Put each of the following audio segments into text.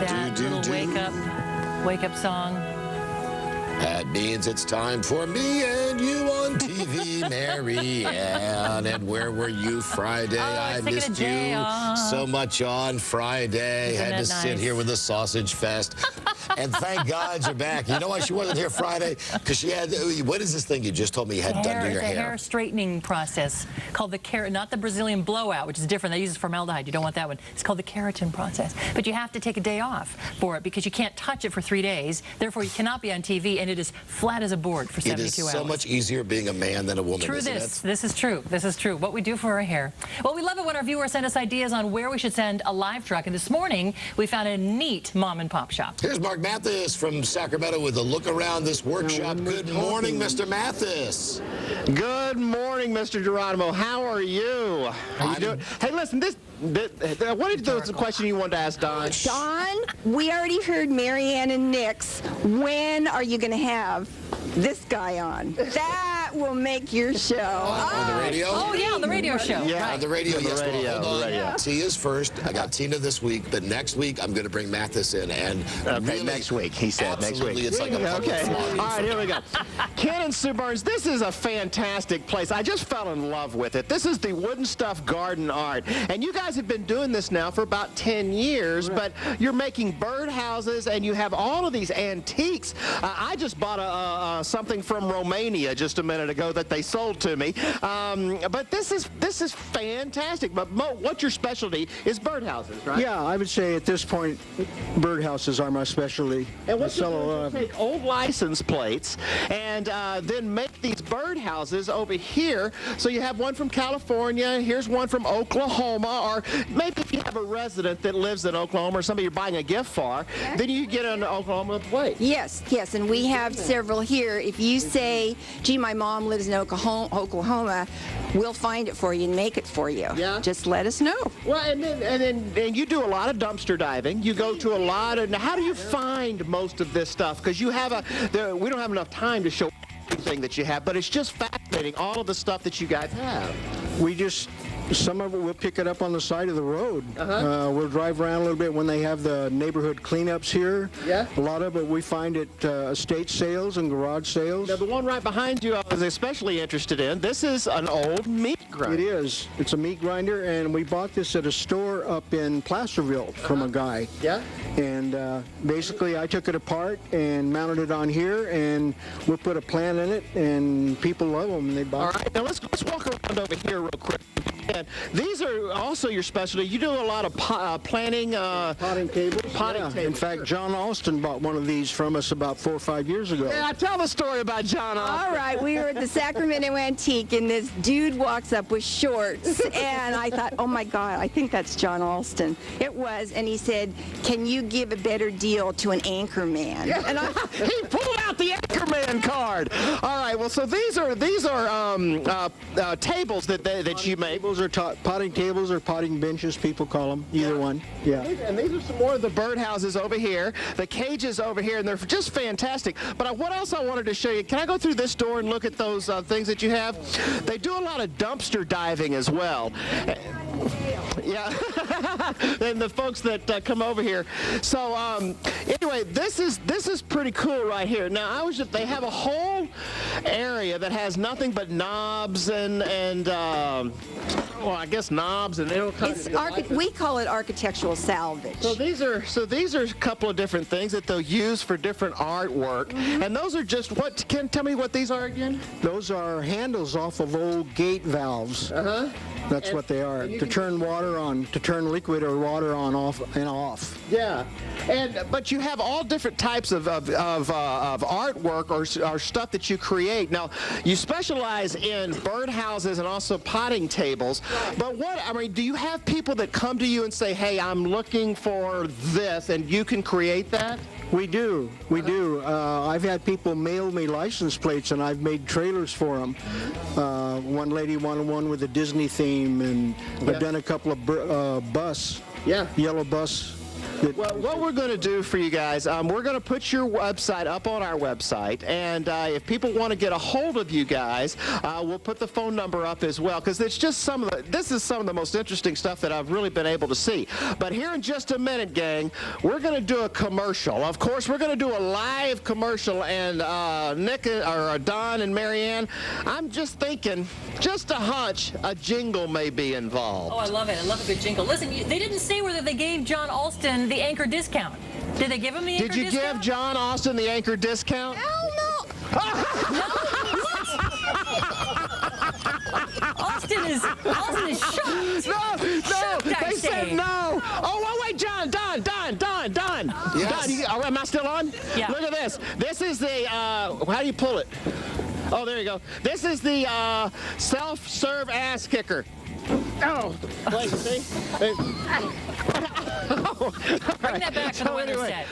at that little wake up song. That means it's time for me and you on TV, Mary Ann. And where were you Friday? I missed you so much on Friday. Had to sit here with the sausage fest. And thank God you're back. You know why she wasn't here Friday? Because she had, what is this thing you just told me you had done to your hair? It's a hair straightening process called the keratin, not the Brazilian blowout, which is different. They use formaldehyde. You don't want that one. It's called the keratin process. But you have to take a day off for it because you can't touch it for 3 days. Therefore, you cannot be on TV, and it is flat as a board for 72 hours. It is so much easier being a man than a woman, isn't it? This is true. This is true. What we do for our hair. Well, we love it when our viewers send us ideas on where we should send a live truck. And this morning, we found a neat mom and pop shop. Here's Mark Mathis from Sacramento with a look around this workshop. Good morning, Mr. Mathis. Good morning, Mr. Geronimo. How are you? How you doing? Hey, listen, what is the question you wanted to ask Don? Don, we already heard Mary Ann and Nick's. When are you going to have this guy on? That will make your show. On the radio? Oh, yeah, on the radio show. Yeah, right. on the radio. Yes, radio, hold on. radio. Tia's first. I got Tina this week, but next week I'm going to bring Mathis in. And really, next week, he said. Next week. It's like a public flogging. All right, here we go. Ken and Sue Burns, this is a fantastic place. I just fell in love with it. This is the Wooden Stuff Garden Art. And you guys have been doing this now for about 10 years, but you're making birdhouses and you have all of these antiques. I just bought something from Romania just a minute ago that they sold to me. But this is fantastic. But Mo, what's your specialty is birdhouses, right? Yeah, I would say at this point, birdhouses are my specialty. And what you do is you take old license plates and then make these birdhouses over here. So you have one from California, here's one from Oklahoma, or maybe if you have a resident that lives in Oklahoma or somebody you're buying a gift for, then you get an Oklahoma plate. Yes, and we have several here. If you say, gee, my mom lives in Oklahoma, we'll find it for you and make it for you. Yeah. Just let us know. Well, and you do a lot of dumpster diving. You go to a lot of. Now, how do you find most of this stuff? Because you have we don't have enough time to show everything that you have, but it's just fascinating all of the stuff that you guys have. Some of it we'll pick it up on the side of the road. We'll drive around a little bit when they have the neighborhood cleanups here. Yeah. A lot of it we find at estate sales and garage sales. Now, the one right behind you I was especially interested in. This is an old meat grinder. It is. It's a meat grinder, and we bought this at a store up in Placerville from a guy. Yeah. And basically, I took it apart and mounted it on here, and we put a plant in it, and people love them. And they buy. All right. Now let's walk around over here real quick. And these are also your specialty. You do a lot of planting. Potting tables. Potting tables. In fact, John Alston bought one of these from us about 4 or 5 years ago. Yeah, tell the story about John Alston. All right, we were at the Sacramento Antique, and this dude walks up with shorts, and I thought, oh my God, I think that's John Alston. It was, and he said, can you give a better deal to an anchorman? Yeah. And he pulled out the anchorman card. All right, well, so these are tables that you make. Tables are potting tables or potting benches, people call them. Either one. Yeah. And these are some more of the birdhouses over here, the cages over here, and they're just fantastic. But what else I wanted to show you, can I go through this door and look at those things that you have? They do a lot of dumpster diving as well. Yeah, and the folks that come over here. So anyway, this is pretty cool right here. Now they have a whole area that has nothing but knobs and well, I guess knobs and we call it architectural salvage. So these are a couple of different things that they'll use for different artwork. And those are just tell me what these are again? Those are handles off of old gate valves. That's what they are, to turn water on, to turn liquid or water on, off, and off. Yeah, but you have all different types of artwork or stuff that you create. Now, you specialize in birdhouses and also potting tables. But do you have people that come to you and say, hey, I'm looking for this, and you can create that? We do. We do. I've had people mail me license plates, and I've made trailers for them. One lady wanted one with a Disney theme, and I've done a couple of yellow bus Well, what we're going to do for you guys, we're going to put your website up on our website, and if people want to get a hold of you guys, we'll put the phone number up as well, because it's just this is some of the most interesting stuff that I've really been able to see. But here in just a minute, gang, we're going to do a commercial. Of course, we're going to do a live commercial, and Don and Marianne, I'm just thinking, just a hunch, a jingle may be involved. Oh, I love it. I love a good jingle. Listen, they didn't say whether they gave John Alston the anchor discount. Did they give him the anchor discount? Did you give John Alston the anchor discount? Hell no. Austin is shocked. No, Shocked, I they say. said no. Oh, wait, John, Don. Yes. Don, am I still on? Yeah. Look at this. This is the, how do you pull it? Oh, there you go. This is the self-serve ass kicker. Oh, wait, see? Bring that back for the weather set.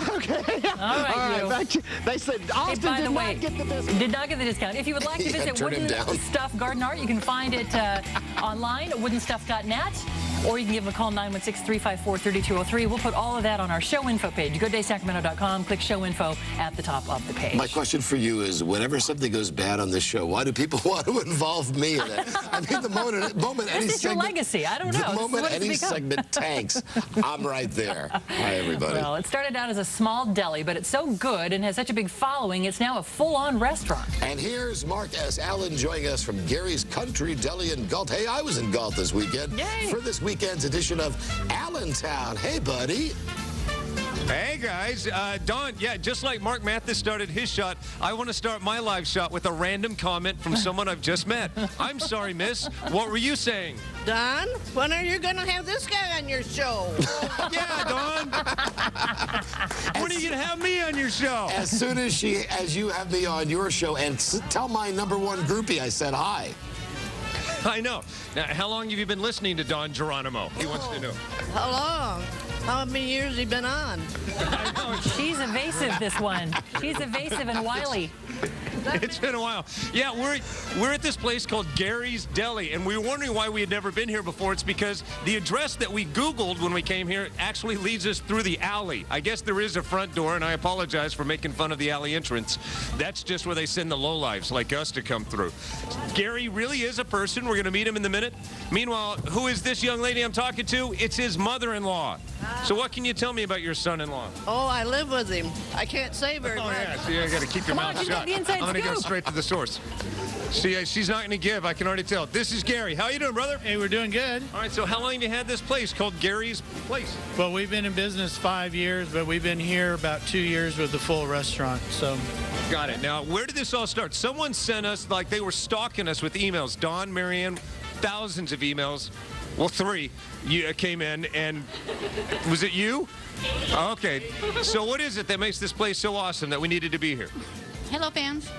Okay. All right, you. They said Austin By did the way, not get the discount. did not get the discount. If you would like to Yeah, visit turn him Wooden down. Stuff Garden Art, you can find it online at woodenstuff.net, or you can give them a call, 916-354-3203. We'll put all of that on our show info page. Go to daysacramento.com, click show info at the top of the page. My question for you is, whenever something goes bad on this show, why do people want to involve me in it? I mean, the moment any This is your segment, legacy. I don't know. The This is moment what it's any become. segment tanks, I'm right there. Hi, everybody. Well, it started out as a small deli, but it's so good and has such a big following, it's now a full-on restaurant. And here's Mark S. Allen joining us from Gary's Country Deli in Galt. Hey, I was in Galt this weekend Yay. for this weekend's edition of Allentown. Hey, buddy. Hey guys, Don, yeah, just like Mark Mathis started his shot, I want to start my live shot with a random comment from someone I've just met. I'm sorry, miss. What were you saying? Don, when are you going to have this guy on your show? Yeah, Don. When are you going to have me on your show? As soon as you have me on your show, and tell my number one groupie I said hi. I know. Now, how long have you been listening to Don Geronimo? He wants to know. How long? How many years has he been on? She's evasive, this one. She's evasive and wily. It's been a while. Yeah, we're at this place called Gary's Deli, and we were wondering why we had never been here before. It's because the address that we Googled when we came here actually leads us through the alley. I guess there is a front door, and I apologize for making fun of the alley entrance. That's just where they send the lowlifes like us to come through. Gary really is a person. We're going to meet him in a minute. Meanwhile, who is this young lady I'm talking to? It's his mother-in-law. So what can you tell me about your son-in-law? Oh, I live with him. I can't say very Oh, much. yeah, so you got to keep your Come on, mouth she's got shut. the inside I'm going to go scoop. straight to the source. See, she's not going to give. I can already tell. This is Gary. How you doing, brother? Hey, we're doing good. All right, so how long have you had this place called Gary's Place? Well, we've been in business 5 years, but we've been here about 2 years with the full restaurant. So, Got it. Now, where did this all start? Someone sent us, like they were stalking us with emails. Don, Marianne, thousands of emails. Well, 3 you came in, and was it you? Okay. So what is it that makes this place so awesome that we needed to be here? Hello, fans.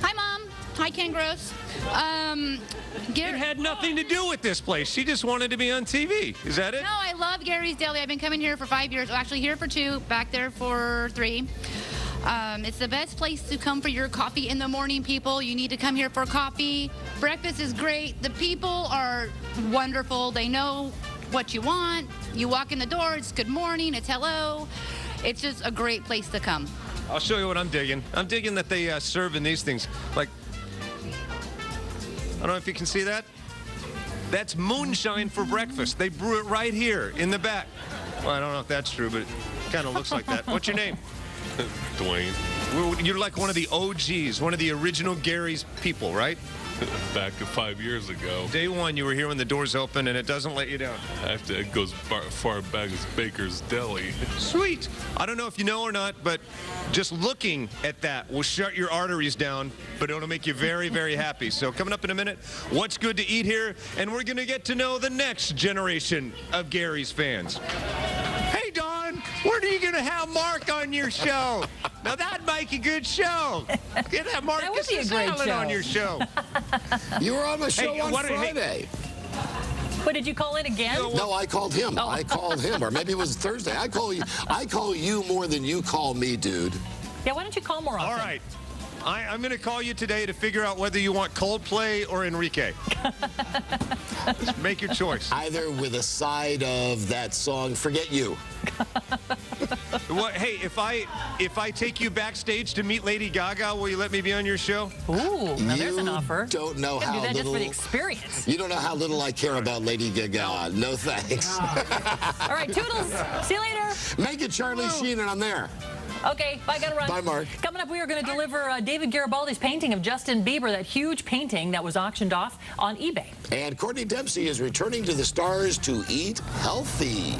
Hi, Mom. Hi, Ken Gross. It Gary. had nothing to do with this place. She just wanted to be on TV. Is that it? No, I love Gary's Deli. I've been coming here for 5 years. Well, actually, here for 2, back there for 3. It's the best place to come for your coffee in the morning, people. You need to come here for coffee. Breakfast is great. The people are wonderful. They know what you want. You walk in the door, it's good morning, it's hello. It's just a great place to come. I'll show you what I'm digging. I'm digging that they serve in these things. Like, I don't know if you can see that. That's moonshine for breakfast. They brew it right here in the back. Well, I don't know if that's true, but it kind of looks like that. What's your name? Dwayne. You're like one of the OGs, one of the original Gary's people, right? Back 5 years ago. Day one, you were here when the doors open, and it doesn't let you down. It goes far back as Baker's Deli. Sweet. I don't know if you know or not, but just looking at that will shut your arteries down, but it'll make you very, very happy. So coming up in a minute, what's good to eat here? And we're going to get to know the next generation of Gary's fans. Hey, Don, when are you going to have Mark on your show? Now, that'd make a good show. Get that Mark That would be a great Allen show. on your show. You were on my show Hey, on what- hey- Friday. What, did you call in again? No, I called him. Oh. I called him, or maybe it was Thursday. I call you more than you call me, dude. Yeah, why don't you call more often? All right. I'm going to call you today to figure out whether you want Coldplay or Enrique. Just make your choice. Either with a side of that song, Forget You. What, hey, if I take you backstage to meet Lady Gaga, will you let me be on your show? Ooh, now there's an offer. Don't know You can how do that just little. for the experience. You don't know how little I care about Lady Gaga. No thanks. All right, toodles. See you later. Make it Charlie Sheen, and I'm there. Okay, bye, gotta run. Bye, Mark. Coming up, we are going to deliver David Garibaldi's painting of Justin Bieber, that huge painting that was auctioned off on eBay. And Courtney Dempsey is returning to the stars to eat healthy.